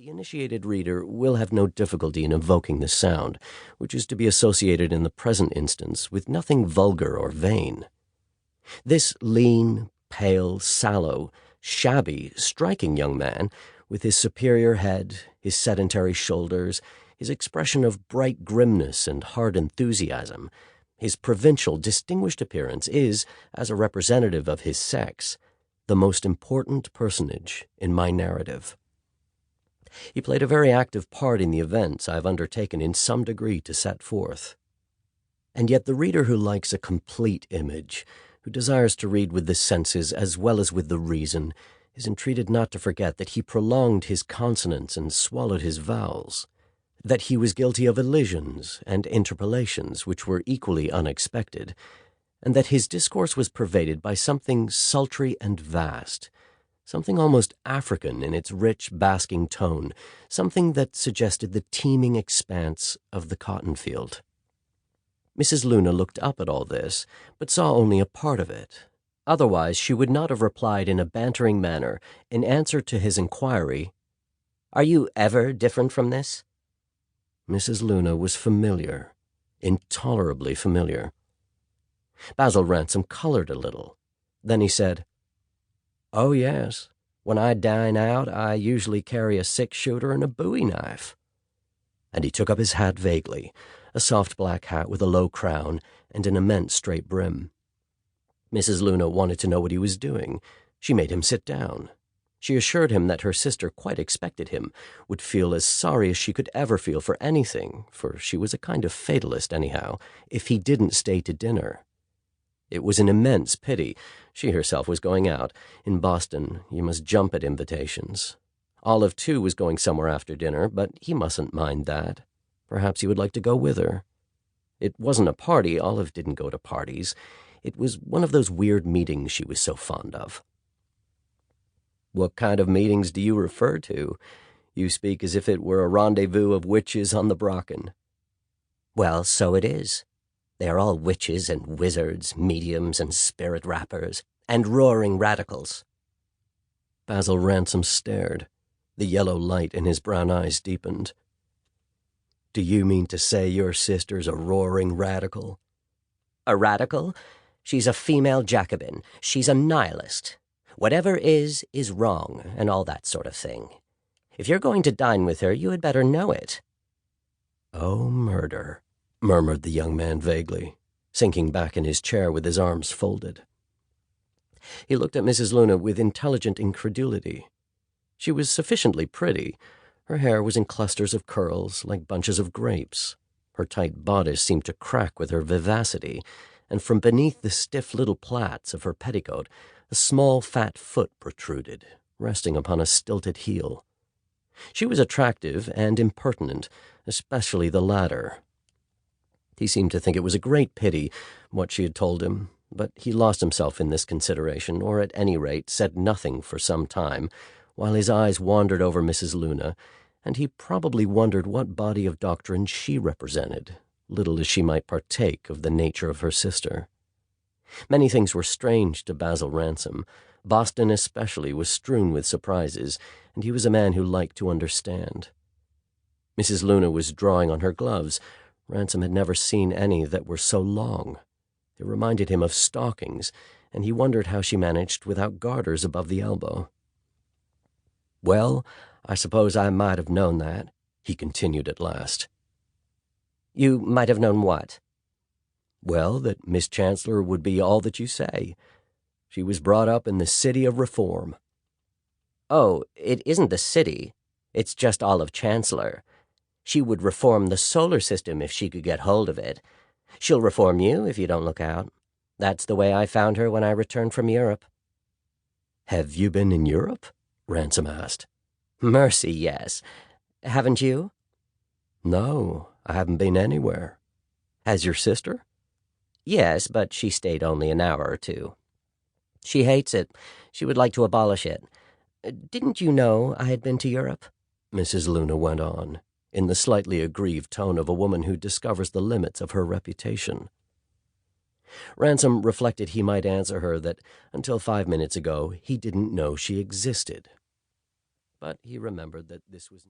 The initiated reader will have no difficulty in evoking the sound, which is to be associated in the present instance with nothing vulgar or vain. This lean, pale, sallow, shabby, striking young man, with his superior head, his sedentary shoulders, his expression of bright grimness and hard enthusiasm, his provincial, distinguished appearance is, as a representative of his sex, the most important personage in my narrative. He played a very active part in the events I have undertaken in some degree to set forth. And yet the reader who likes a complete image, who desires to read with the senses as well as with the reason, is entreated not to forget that he prolonged his consonants and swallowed his vowels, that he was guilty of elisions and interpolations which were equally unexpected, and that his discourse was pervaded by something sultry and vast, something almost African in its rich, basking tone, something that suggested the teeming expanse of the cotton field. Mrs. Luna looked up at all this, but saw only a part of it. Otherwise, she would not have replied in a bantering manner, in answer to his inquiry, "Are you ever different from this?" Mrs. Luna was familiar, intolerably familiar. Basil Ransom colored a little. Then he said, "Oh, yes. When I dine out, I usually carry a six-shooter and a bowie knife." And he took up his hat vaguely, a soft black hat with a low crown and an immense straight brim. Mrs. Luna wanted to know what he was doing. She made him sit down. She assured him that her sister quite expected him, would feel as sorry as she could ever feel for anything, for she was a kind of fatalist anyhow, if he didn't stay to dinner. It was an immense pity. She herself was going out. In Boston, you must jump at invitations. Olive, too, was going somewhere after dinner, but he mustn't mind that. Perhaps he would like to go with her. It wasn't a party. Olive didn't go to parties. It was one of those weird meetings she was so fond of. "What kind of meetings do you refer to? You speak as if it were a rendezvous of witches on the Brocken." "Well, so it is. They are all witches and wizards, mediums and spirit rappers, and roaring radicals." Basil Ransom stared. The yellow light in his brown eyes deepened. "Do you mean to say your sister's a roaring radical?" "A radical? She's a female Jacobin. She's a nihilist. Whatever is wrong, and all that sort of thing. If you're going to dine with her, you had better know it." "Oh, murder," murmured the young man vaguely, sinking back in his chair with his arms folded. He looked at Mrs. Luna with intelligent incredulity. She was sufficiently pretty. Her hair was in clusters of curls, like bunches of grapes. Her tight bodice seemed to crack with her vivacity, and from beneath the stiff little plaits of her petticoat, a small fat foot protruded, resting upon a stilted heel. She was attractive and impertinent, especially the latter. He seemed to think it was a great pity, what she had told him, but he lost himself in this consideration, or at any rate said nothing for some time, while his eyes wandered over Mrs. Luna, and he probably wondered what body of doctrine she represented, little as she might partake of the nature of her sister. Many things were strange to Basil Ransom. Boston especially was strewn with surprises, and he was a man who liked to understand. Mrs. Luna was drawing on her gloves. Ransom had never seen any that were so long. They reminded him of stockings, and he wondered how she managed without garters above the elbow. "Well, I suppose I might have known that," he continued at last. "You might have known what?" "Well, that Miss Chancellor would be all that you say. She was brought up in the city of reform." "Oh, it isn't the city. It's just Olive Chancellor. She would reform the solar system if she could get hold of it. She'll reform you if you don't look out. That's the way I found her when I returned from Europe." "Have you been in Europe?" Ransom asked. "Mercy, yes. Haven't you?" "No, I haven't been anywhere. Has your sister?" "Yes, but she stayed only an hour or two. She hates it. She would like to abolish it. Didn't you know I had been to Europe?" Mrs. Luna went on, in the slightly aggrieved tone of a woman who discovers the limits of her reputation. Ransom reflected he might answer her that until 5 minutes ago he didn't know she existed. But he remembered that this was